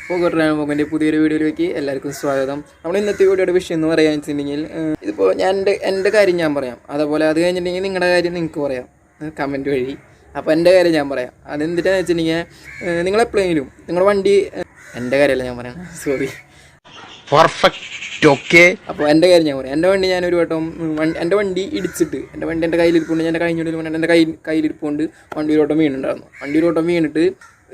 പോgotravelvlogന്റെ പുതിയൊരു വീഡിയോയിലേക്ക് എല്ലാവർക്കും സ്വാഗതം. നമ്മൾ ഇന്നത്തെ വീഡിയോയുടെ വിഷയം എന്ന് പറയാൻ വെച്ചിട്ടുണ്ടെങ്കിൽ ഇതിപ്പോൾ എൻ്റെ കാര്യം ഞാൻ പറയാം, അതുപോലെ അത് കഴിഞ്ഞിട്ടുണ്ടെങ്കിൽ നിങ്ങളുടെ കാര്യം നിങ്ങൾക്ക് പറയാം കമൻറ്റ് വഴി. അപ്പോൾ എൻ്റെ കാര്യം ഞാൻ പറയാം. അതെന്തിട്ടാന്ന് വെച്ചിട്ടുണ്ടെങ്കിൽ നിങ്ങളെപ്പോഴെങ്കിലും നിങ്ങളുടെ വണ്ടി, എൻ്റെ കാര്യമല്ല ഞാൻ പറയാം, സോറി, പെർഫെക്റ്റ് ഓക്കെ. അപ്പോൾ എൻ്റെ കാര്യം ഞാൻ പറയാം. എൻ്റെ വണ്ടി ഞാനൊരു വട്ടം എൻ്റെ വണ്ടി ഇടിച്ചിട്ട്, എൻ്റെ കയ്യിലിരിപ്പുണ്ട്, ഞാൻ കഴിഞ്ഞ എൻ്റെ കയ്യിലിരിപ്പുണ്ട് വണ്ടി ഒരു വട്ടം വീണുണ്ടായിരുന്നു. വണ്ടി ഒരു വട്ടം വീണിട്ട്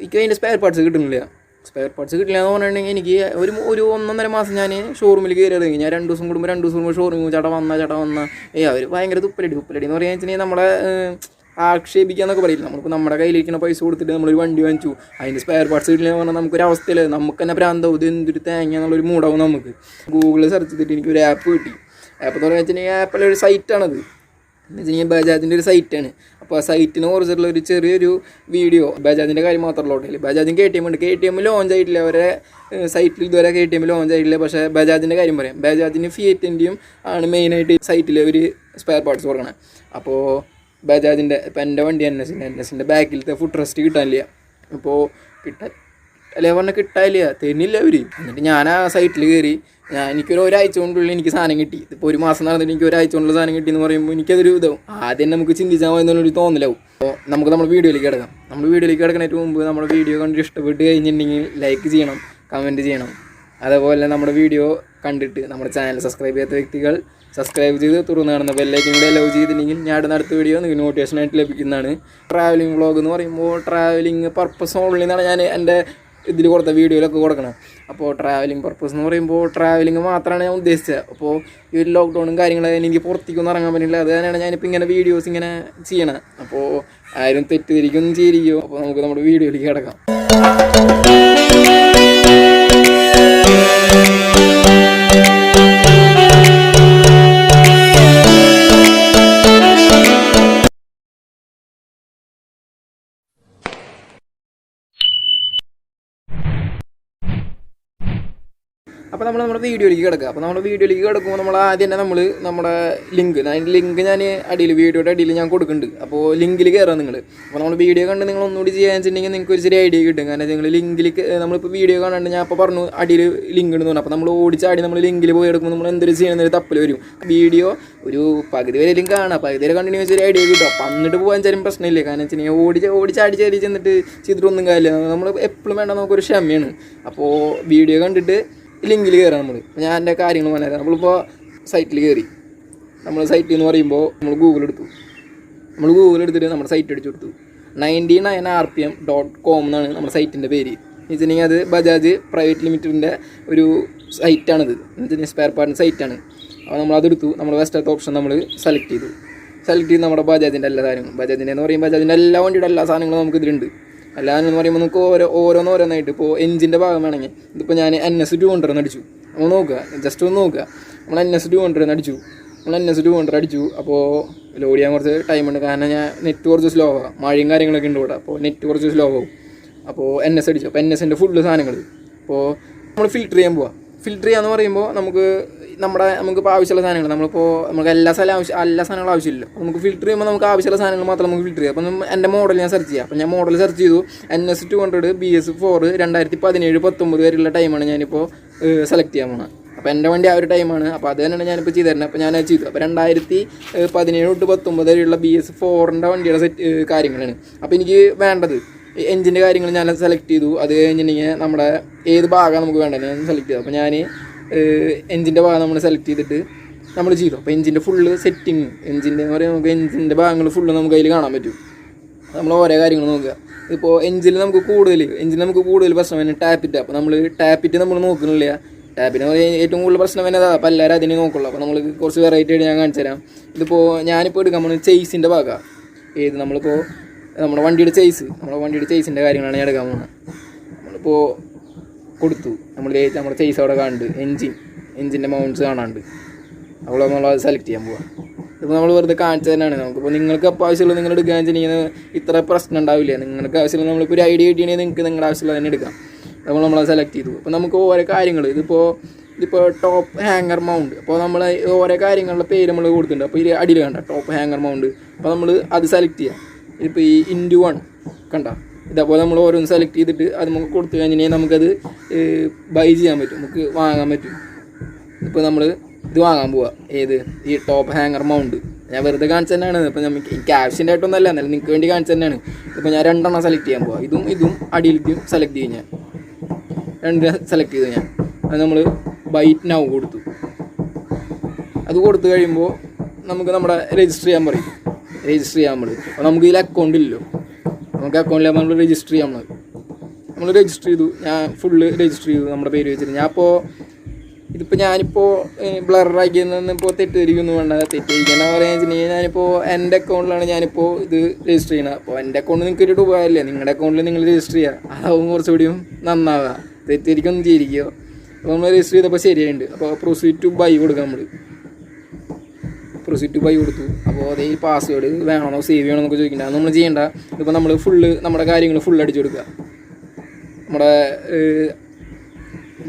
എനിക്ക് അതിൻ്റെ സ്പെയർ പാർട്സ് കിട്ടുന്നില്ല എന്ന് പറഞ്ഞിട്ടുണ്ടെങ്കിൽ എനിക്ക് ഒരു 1.5 മാസം ഞാൻ ഷോറൂമിൽ കയറി ഇറങ്ങി. ഞാൻ 2 ദിവസം കൂടുമ്പോൾ ഷോറൂമിൽ ചേട്ടാ വന്ന അവർ ഭയങ്കര തുപ്പലടി എന്ന് പറയാൻ വെച്ചിട്ടുണ്ടെങ്കിൽ നമ്മളെ ആക്ഷേപിക്കുക എന്നൊക്കെ പറയില്ല. നമ്മളിപ്പോൾ നമ്മുടെ കയ്യിലിരിക്കുന്ന പൈസ കൊടുത്തിട്ട് നമ്മളൊരു വണ്ടി വാങ്ങിച്ചു, അതിൻ്റെ സ്പെയർ പാർട്സ് കിട്ടില്ല പറഞ്ഞാൽ നമുക്കൊരു അവസ്ഥയിൽ നമുക്ക് തന്നെ ഭ്രാന്താവും, ഇത് എന്തൊരു തേങ്ങ എന്നുള്ളൊരു മൂടാവും നമുക്ക്. ഗൂഗിളിൽ സെർച്ച് ചെയ്തിട്ട് എനിക്കൊരു ആപ്പ് കിട്ടി. ആപ്പ് എന്ന് പറഞ്ഞാൽ വെച്ചിട്ടുണ്ടെങ്കിൽ ആപ്പിലെ ഒരു സൈറ്റാണത്, എന്ന് വെച്ചിട്ടുണ്ടെങ്കിൽ ബജാജിൻ്റെ ഒരു സൈറ്റാണ്. അപ്പോൾ ആ സൈറ്റിനെ കുറിച്ചിട്ടുള്ള ഒരു ചെറിയൊരു വീഡിയോ, ബജാജിൻ്റെ കാര്യം മാത്രമല്ല ഹോട്ടൽ, ബജാജിന് KTM ഉണ്ട്, KTM ലോഞ്ച് ആയിട്ടില്ല, അവരെ സൈറ്റിൽ ഇതുവരെ KTM ലോഞ്ച് ആയിട്ടില്ല. പക്ഷേ ബജാജിൻ്റെ കാര്യം പറയാം. ബജാജിന് ഫിയറ്റിൻ്റെയും ആണ് മെയിനായിട്ട് സൈറ്റിൽ ഒരു സ്പെയർ പാർട്സ് കൊടുക്കണം. അപ്പോൾ ബജാജിൻ്റെ ഇപ്പോൾ എൻ്റെ വണ്ടി NSൻ്റെ ബാക്കിലത്തെ ഫുഡ് റെസ്റ്റ് കിട്ടാനില്ല. അപ്പോൾ കിട്ടാനില്ല, തരുന്നില്ല അവർ. എന്നിട്ട് ഞാൻ ആ സൈറ്റിൽ കയറി, ഒരാഴ്ച കൊണ്ടുള്ള എനിക്ക് സാധനം കിട്ടി. ഇപ്പോൾ ഒരു മാസം നടന്നിട്ട് എനിക്ക് ഒരാഴ്ച കൊണ്ടുള്ള സാധനം കിട്ടി എന്ന് പറയുമ്പോൾ എനിക്കതൊരു ഇതാവും, ആദ്യം നമുക്ക് ചിന്തിച്ചാൽ മതി എന്നുള്ളൊരു തോന്നലാവും. അപ്പോൾ നമ്മുടെ വീഡിയോയിലേക്ക് കിടക്കാം. നമ്മൾ വീഡിയോയിലേക്ക് കിടക്കുന്നതിന് മുമ്പ് നമ്മുടെ വീഡിയോ കണ്ടിട്ട് ഇഷ്ടപ്പെട്ട് കഴിഞ്ഞിട്ടുണ്ടെങ്കിൽ ലൈക്ക് ചെയ്യണം, കമൻറ്റ് ചെയ്യണം. അതുപോലെ നമ്മുടെ വീഡിയോ കണ്ടിട്ട് നമ്മുടെ ചാനൽ സബ്സ്ക്രൈബ് ചെയ്യാത്ത വ്യക്തികൾ സബ്സ്ക്രൈബ് ചെയ്ത് തുറന്ന് കാണുന്ന ബെല്ലൈക്കൻ കൂടെ ലവ് ചെയ്തിട്ടുണ്ടെങ്കിൽ ഞാൻ അടുത്ത വീഡിയോ നിങ്ങൾക്ക് നോട്ടിഫിക്കേഷനായിട്ട് ലഭിക്കുന്നതാണ്. ട്രാവലിംഗ് വ്ളോഗ് എന്ന് പറയുമ്പോൾ ട്രാവലിംഗ് പർപ്പസ് ഓൺലി എന്നാണ് ഞാൻ എൻ്റെ ഇതിൽ കൊടുത്ത വീഡിയോയിലൊക്കെ കൊടുക്കണം. അപ്പോൾ ട്രാവലിംഗ് പർപ്പസ് എന്ന് പറയുമ്പോൾ ട്രാവലിംഗ് മാത്രമാണ് ഞാൻ ഉദ്ദേശിച്ചത്. അപ്പോൾ ഈ ഒരു ലോക്ക്ഡൗണും കാര്യങ്ങളൊക്കെ എനിക്ക് പുറത്തേക്കൊന്നും ഇറങ്ങാൻ പറ്റില്ല. അത് തന്നെയാണ് ഞാനിപ്പോൾ ഇങ്ങനെ വീഡിയോസ് ഇങ്ങനെ ചെയ്യണം. അപ്പോൾ ആരും തെറ്റിദ്ധരിക്കൊന്നും ചെയ്തിരിക്കുമോ. അപ്പോൾ നമുക്ക് നമ്മുടെ വീഡിയോയിലേക്ക് കിടക്കാം. അപ്പോൾ നമ്മുടെ വീഡിയോയിലേക്ക് കിടക്കുക. അപ്പോൾ നമ്മുടെ വീഡിയോയിലേക്ക് കിടക്കുമ്പോൾ നമ്മൾ ആദ്യം തന്നെ നമ്മുടെ ലിങ്ക് ഞാൻ വീഡിയോയുടെ അടിയിൽ ഞാൻ കൊടുക്കുന്നുണ്ട്. അപ്പോൾ ലിങ്കിൽ കയറാം നിങ്ങൾ. അപ്പോൾ നമ്മൾ വീഡിയോ കണ്ട് നിങ്ങൾ ഒന്നുകൂടി ചെയ്യാൻ വെച്ചിട്ടുണ്ടെങ്കിൽ നിങ്ങൾക്ക് ഒരു ചെറിയ ഐഡിയ കിട്ടും. കാരണം നിങ്ങൾ ലിങ്കിലേക്ക് നമ്മളിപ്പോൾ വീഡിയോ കാണാണ്ട് ഞാൻ അപ്പോൾ പറഞ്ഞു അടിയിൽ ലിങ്ക് ഉണ്ടെന്ന് പറഞ്ഞു. അപ്പോൾ നമ്മൾ ഓടിച്ചാടി നമ്മൾ ലിങ്കിൽ പോയി എടുക്കുമ്പോൾ നമ്മൾ എന്തൊരു ചെയ്യുന്നൊരു തപ്പൽ വരും. വീഡിയോ ഒരു പകുതി വരെ ലിങ്ക് കാണാം, പകുതി വരെ കണ്ടിന്യൂസ് ഒരു ഐഡിയ കിട്ടും. അപ്പോൾ എന്നിട്ട് പോകാൻ ചെറിയ പ്രശ്നമില്ല. കാരണം വെച്ചിട്ടുണ്ടെങ്കിൽ ഓടിച്ചാടി ചെന്നിട്ട് ചെയ്തിട്ടൊന്നും കാര്യമില്ല. നമ്മൾ എപ്പോഴും വേണ്ട നമുക്കൊരു ക്ഷമയാണ്. അപ്പോൾ വീഡിയോ കണ്ടിട്ട് ലിങ്കിൽ കയറാം. ഞാൻ എൻ്റെ കാര്യങ്ങൾ പറഞ്ഞുതരാം. നമ്മളിപ്പോൾ സൈറ്റിൽ കയറി, നമ്മൾ സൈറ്റ് എന്ന് പറയുമ്പോൾ നമ്മൾ ഗൂഗിൾ എടുത്തിട്ട് നമ്മുടെ സൈറ്റ് അടിച്ചു കൊടുത്തു. 99rpm.com എന്നാണ് നമ്മുടെ സൈറ്റിൻ്റെ പേര്. എന്ന് വെച്ചിട്ടുണ്ടെങ്കിൽ അത് ബജാജ് പ്രൈവറ്റ് ലിമിറ്റഡിൻ്റെ ഒരു സൈറ്റാണിത്. എന്ന് വെച്ചിട്ടുണ്ടെങ്കിൽ സ്പെയർ പാർട്ടിൻ്റെ സൈറ്റാണ്. അപ്പോൾ നമ്മളതെടുത്തു. നമ്മൾ ഫസ്റ്റത്തെ ഓപ്ഷൻ നമ്മൾ സെലക്ട് ചെയ്ത് നമ്മുടെ ബജാജിൻ്റെ എല്ലാ സാധനങ്ങളും, ബജാജിൻ്റെ എന്ന് പറയുമ്പോൾ ബജാജിൻ്റെ എല്ലാ വണ്ടിയുടെ എല്ലാ സാധനങ്ങളും നമുക്ക് ഇതിലുണ്ട്. എല്ലാവരും പറയുമ്പോൾ നമുക്ക് ഓരോന്നായിട്ട് ഇപ്പോൾ എഞ്ചിൻ്റെ ഭാഗം വേണമെങ്കിൽ ഇതിപ്പോൾ ഞാൻ NS200 അടിച്ചു. നമ്മൾ നോക്കുക, ജസ്റ്റ് ഒന്ന് നോക്കുക. നമ്മൾ NS200 അടിച്ചു. അപ്പോൾ ലോഡ് ചെയ്യാൻ കുറച്ച് ടൈമുണ്ട്. കാരണം ഞാൻ നെറ്റ് കുറച്ച് സ്ലോ ആവാം, മഴയും കാര്യങ്ങളൊക്കെ ഉണ്ട് ഇവിടെ. അപ്പോൾ നെറ്റ് കുറച്ച് സ്ലോ ആവും. അപ്പോൾ NS അടിച്ചു. അപ്പോൾ NSൻ്റെ ഫുള്ള് സാധനങ്ങൾ. അപ്പോൾ നമ്മൾ ഫിൽറ്റർ ചെയ്യാന്ന് പറയുമ്പോൾ നമുക്കിപ്പോൾ ആവശ്യമുള്ള സാധനങ്ങൾ നമുക്ക് എല്ലാ സാധനങ്ങളും ആവശ്യമില്ല. നമുക്ക് ഫിൽറ്റർ ചെയ്യുമ്പോൾ നമുക്ക് ആവശ്യമുള്ള സാധനങ്ങൾ മാത്രം നമുക്ക് ഫിൽറ്റർ ചെയ്യാം. അപ്പം എൻ്റെ മോഡൽ ഞാൻ സെർച്ച് ചെയ്യാം. അപ്പോൾ ഞാൻ മോഡൽ സെർച്ച് ചെയ്തു. NS200 BS4 2017-19 വരെയുള്ള ടൈമാണ് ഞാനിപ്പോൾ സെലക്ട് ചെയ്യാൻ പോകുന്നത്. അപ്പോൾ എൻ്റെ വണ്ടി ആ ഒരു ടൈമാണ്. അപ്പോൾ അത് തന്നെയാണ് ഞാനിപ്പോൾ ചെയ്ത് തരുന്നത്. അപ്പോൾ ഞാനത് ചെയ്തു. അപ്പോൾ 2017-19 വരെയുള്ള BS4ൻ്റെ വണ്ടിയുടെ കാര്യങ്ങളാണ്. അപ്പോൾ എനിക്ക് വേണ്ടത് എഞ്ചിൻ്റെ കാര്യങ്ങൾ ഞാൻ സെലക്ട് ചെയ്തു. അത് കഴിഞ്ഞിട്ടുണ്ടെങ്കിൽ നമ്മുടെ ഏത് ഭാഗമാണ് നമുക്ക് വേണ്ടത് ഞാൻ സെലക്ട് ചെയ്തു. അപ്പോൾ ഞാൻ എഞ്ചിൻ്റെ ഭാഗം നമ്മൾ സെലക്ട് ചെയ്തിട്ട് നമ്മൾ ചെയ്തു. അപ്പോൾ എഞ്ചിൻ്റെ ഫുള്ള് സെറ്റിങ്, എഞ്ചിൻ്റെ എന്ന് പറയുമ്പോൾ നമുക്ക് എഞ്ചിൻ്റെ ഭാഗങ്ങൾ ഫുള്ള് നമുക്ക് അതിൽ കാണാൻ പറ്റും. നമ്മൾ ഓരോ കാര്യങ്ങൾ നോക്കുക. ഇപ്പോൾ എഞ്ചിന് നമുക്ക് കൂടുതൽ പ്രശ്നം വരുന്നത് ടാപ്പിറ്റ്. അപ്പോൾ നമ്മൾ ടാപ്പിറ്റ് നമ്മൾ നോക്കുന്നില്ല. ടാപ്പിന് ഏറ്റവും കൂടുതൽ പ്രശ്നം വരുന്നത്. അപ്പോൾ എല്ലാവരും അതിനെ നോക്കുള്ളൂ. അപ്പോൾ നമ്മൾ കുറച്ച് വെറൈറ്റി ആയിട്ട് ഞാൻ കാണിച്ചു തരാം. ഇതിപ്പോൾ ഞാനിപ്പോൾ എടുക്കാൻ പോകുന്നത് ചെയ്സിൻ്റെ ഭാഗമാണ്. നമ്മളിപ്പോൾ നമ്മുടെ വണ്ടിയുടെ ചെയ്സിൻ്റെ കാര്യങ്ങളാണ് ഞാൻ എടുക്കാൻ പോകുന്നത്. നമ്മളിപ്പോൾ കൊടുത്തു, നമ്മുടെ ചെയ്സ് അവിടെ കാണുന്നുണ്ട്, എഞ്ചിൻ്റെ മൗണ്ട്സ് കാണാനുണ്ട്. അപ്പോൾ നമ്മളത് സെലക്ട് ചെയ്യാൻ പോവാം. ഇപ്പോൾ നമ്മൾ വെറുതെ കാണിച്ചു തന്നെയാണ്. നമുക്കിപ്പോൾ നിങ്ങൾക്ക് അപ്പോൾ ആവശ്യമുള്ളത് നിങ്ങൾ എടുക്കുകയെന്ന് വെച്ചിട്ടുണ്ടെങ്കിൽ ഇത്ര പ്രശ്നം ഉണ്ടാവില്ല. നിങ്ങൾക്ക് ആവശ്യമുള്ള നമ്മളിപ്പോൾ ഒരു ഐഡിയ കിട്ടിയിട്ടുണ്ടെങ്കിൽ നിങ്ങൾക്ക് നിങ്ങളുടെ ആവശ്യമുള്ളത് തന്നെ എടുക്കാം. നമ്മളത് സെലക്ട് ചെയ്തു. അപ്പോൾ നമുക്ക് ഓരോ കാര്യങ്ങൾ ഇതിപ്പോൾ ടോപ്പ് ഹാങ്ങർ മൗണ്ട്. അപ്പോൾ നമ്മൾ ഓരോ കാര്യങ്ങളുടെ പേര് നമ്മൾ കൊടുത്തിട്ടുണ്ട്. അപ്പോൾ ഈ അടിയിൽ കണ്ട ടോപ്പ് ഹാങ്ങർ മൗണ്ട്. അപ്പോൾ നമ്മൾ അത് സെലക്ട് ചെയ്യാം. ഇപ്പോൾ ഈ into 1 കണ്ട ഇതേപോലെ നമ്മൾ ഓരോന്ന് സെലക്ട് ചെയ്തിട്ട് അത് നമുക്ക് കൊടുത്തു കഴിഞ്ഞാൽ നമുക്കത് ബൈ ചെയ്യാൻ പറ്റും, നമുക്ക് വാങ്ങാൻ പറ്റും. ഇപ്പോൾ നമ്മൾ ഇത് വാങ്ങാൻ പോവുക, ഏത് ഈ ടോപ്പ് ഹാങ്ങർ മൗണ്ട്. ഞാൻ വെറുതെ കാണിച്ചു തന്നെയാണ്, ഇപ്പോൾ നമുക്ക് എനിക്ക് ആവശ്യത്തിൻ്റെ ആയിട്ടൊന്നല്ല, എന്നാലും നിങ്ങൾക്ക് വേണ്ടി കാണിച്ചു തന്നെയാണ്. ഇപ്പോൾ ഞാൻ 2 എണ്ണം സെലക്ട് ചെയ്യാൻ പോവാം, ഇതും അടിയിലേക്കും സെലക്ട് ചെയ്യും. ഞാൻ 2 സെലക്ട് ചെയ്തു. ഞാൻ അത് നമ്മൾ ബൈറ്റ് നൗ കൊടുത്തു. അത് കൊടുത്തു കഴിയുമ്പോൾ നമുക്ക് നമ്മുടെ രജിസ്റ്റർ ചെയ്യാൻ പറയും. രജിസ്റ്റർ ചെയ്യാൻ നമ്മൾ അപ്പോൾ നമുക്ക് ഇതിൽ അക്കൗണ്ട് ഇല്ലല്ലോ, നമുക്ക് അക്കൗണ്ടിൽ നമ്മൾ രജിസ്റ്റർ ചെയ്യാൻ നമ്മൾ രജിസ്റ്റർ ചെയ്തു. ഞാൻ ഫുള്ള് രജിസ്റ്റർ ചെയ്തു നമ്മുടെ പേര് വെച്ചിട്ട്. ഞാനിപ്പോൾ ബ്ലറാക്കിയെന്ന് ഇപ്പോൾ തെറ്റിദ്ധരിക്കുന്നു വേണ്ട, തെറ്റിദ്ധരിക്കുന്ന പറയാന്ന് വെച്ചിട്ടുണ്ടെങ്കിൽ ഞാനിപ്പോൾ എൻ്റെ അക്കൗണ്ടിലാണ് ഞാനിപ്പോൾ ഇത് രജിസ്റ്റർ ചെയ്യണത്. അപ്പോൾ എൻ്റെ അക്കൗണ്ട് നിങ്ങൾക്ക് ഒരു ഉപകാരമില്ല, നിങ്ങളുടെ അക്കൗണ്ടിൽ നിങ്ങൾ രജിസ്റ്റർ ചെയ്യുക, അതാവും കുറച്ചുകൂടിയും നന്നാവുക. തെറ്റിദ്ധരിക്കൊന്നും ചെയ്തിരിക്കുക. അപ്പോൾ നമ്മൾ രജിസ്റ്റർ ചെയ്തപ്പോൾ ശരിയായിട്ടുണ്ട്. അപ്പോൾ പ്രൊസീഡ് ടു ബൈ കൊടുക്കാം. നമ്മൾ പ്രൊസീഡ് ടു ബൈ കൊടുത്തു. അപ്പോൾ അതേ പാസ്വേഡ് വേണമെന്നോ സേവ് ചെയ്യണമെന്നൊക്കെ ചോദിക്കേണ്ട, അത് നമ്മൾ ചെയ്യേണ്ട. ഇപ്പോൾ നമ്മൾ നമ്മുടെ കാര്യങ്ങൾ അടിച്ചു കൊടുക്കുക. നമ്മുടെ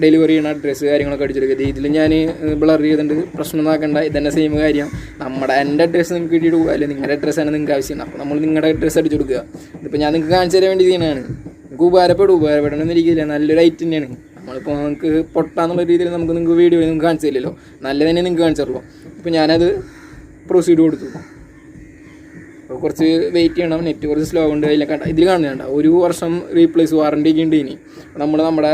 ഡെലിവറി ചെയ്യുന്ന അഡ്രസ്സ് കാര്യങ്ങളൊക്കെ അടിച്ചെടുക്കുക. ഇതിൽ ഞാൻ ബ്ലർ ചെയ്തിട്ടുണ്ട്, പ്രശ്നം ആക്കണ്ട. ഇതന്നെ സെയിം കാര്യം. എൻ്റെ അഡ്രസ്സ് നിങ്ങൾക്ക് കിട്ടിയിട്ട് പോകുക, അല്ലെങ്കിൽ നിങ്ങളുടെ അഡ്രസ്സാണ് നിങ്ങൾക്ക് ആവശ്യമാണ്. അപ്പോൾ നമ്മൾ നിങ്ങളുടെ അഡ്രസ്സ് അടിച്ചു കൊടുക്കുക. ഇതിപ്പോൾ ഞാൻ നിങ്ങൾക്ക് കാണിച്ചു തരാൻ വേണ്ടി ചെയ്യുന്നതാണ്. നിങ്ങൾക്ക് ഉപകാരപ്പെടണമെന്നിരിക്കില്ല, നല്ലൊരു ഐറ്റം തന്നെയാണ്. നമ്മളിപ്പോൾ നമുക്ക് പൊട്ടാന്നുള്ള രീതിയിൽ നിങ്ങൾക്ക് വീഡിയോയിൽ നിങ്ങൾക്ക് കാണിച്ചു തരില്ലല്ലോ, നല്ല തന്നെ നിങ്ങൾക്ക് കാണിച്ചു തരുള്ളൂ. ഇപ്പോൾ ഞാനത് പ്രൊസീഡ് കൊടുത്തു. അപ്പോൾ കുറച്ച് വെയിറ്റ് ചെയ്യണം, നെറ്റ് കുറച്ച് സ്ലോ ഉണ്ട്. ഇതിൽ കാണുന്നുണ്ട് 1 വർഷം റീപ്ലേസ് വാറണ്ടി ഒക്കെ ഉണ്ട്. ഇനി നമ്മുടെ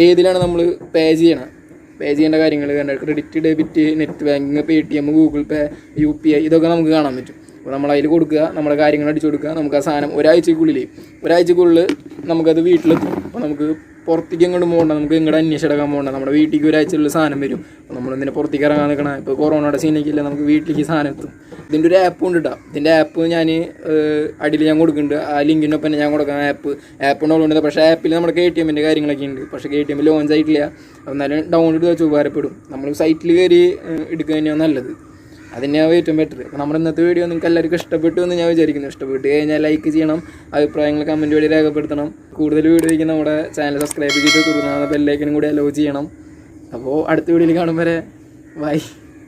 ഏതിലാണ് നമ്മൾ പേ ചെയ്യേണ്ട കാര്യങ്ങൾ കണ്ട, credit, debit, net banking, Paytm, Google pay, UPI ഇതൊക്കെ നമുക്ക് കാണാൻ പറ്റും. അപ്പോൾ നമ്മൾ അതിൽ കൊടുക്കുക, നമ്മുടെ കാര്യങ്ങൾ അടിച്ചു കൊടുക്കുക. നമുക്ക് ആ സാധനം ഒരാഴ്ചക്കുള്ളിൽ നമുക്കത് വീട്ടിലെത്തും. അപ്പോൾ നമുക്ക് പുറത്തേക്ക് എങ്ങോട്ടും പോകണ്ട, നമുക്ക് ഇങ്ങോട്ട് അന്വേഷിച്ചെടുക്കാൻ പോകണ്ട. നമ്മുടെ വീട്ടിലേക്ക് ഒരാഴ്ചയുള്ള സാധനം വരും. അപ്പോൾ നമ്മളിതിനെ പുറത്തേക്ക് ഇറങ്ങാൻ നിൽക്കണം. ഇപ്പോൾ കൊറോണയുടെ സീനൊക്കെയില്ല, നമുക്ക് വീട്ടിലേക്ക് സാധനം എത്തും. ഇതിൻ്റെ ഒരു ആപ്പ് ഉണ്ട് കേട്ടോ. ഇതിൻ്റെ ആപ്പ് ഞാൻ അടിയിൽ ഞാൻ കൊടുക്കുന്നുണ്ട്, ആ ലിങ്കിനൊപ്പം ഞാൻ കൊടുക്കാം. App download. പക്ഷേ ആപ്പിൽ നമ്മുടെ KTM കാര്യങ്ങളൊക്കെ ഉണ്ട്. പക്ഷേ KTM ലോഞ്ച് ആയിട്ടില്ല. എന്നാലും ഡൗൺലോഡ് വെച്ച് ഉപകാരപ്പെടും. നമ്മൾ സൈറ്റിൽ കയറി എടുക്കുക തന്നെയാണ് നല്ലത്. അതിനെയാണ് ഏറ്റവും ബെറ്റർ. അപ്പോൾ നമ്മുടെ ഇന്നത്തെ വീഡിയോ നിങ്ങൾക്ക് എല്ലാവർക്കും ഇഷ്ടപ്പെട്ടു എന്ന് ഞാൻ വിചാരിക്കുന്നു. ഇഷ്ടപ്പെട്ട് കഴിഞ്ഞാൽ ലൈക്ക് ചെയ്യണം, അഭിപ്രായങ്ങൾ കമൻറ്റ് വഴി രേഖപ്പെടുത്തണം. കൂടുതൽ വീഡിയോയ്ക്ക് നമ്മുടെ ചാനൽ സബ്സ്ക്രൈബ് ചെയ്ത് തുടർന്ന് ബെല്ലൈക്കനും കൂടി അലോ ചെയ്യണം. അപ്പോൾ അടുത്ത വീഡിയോയിൽ കാണും വരെ ബൈ.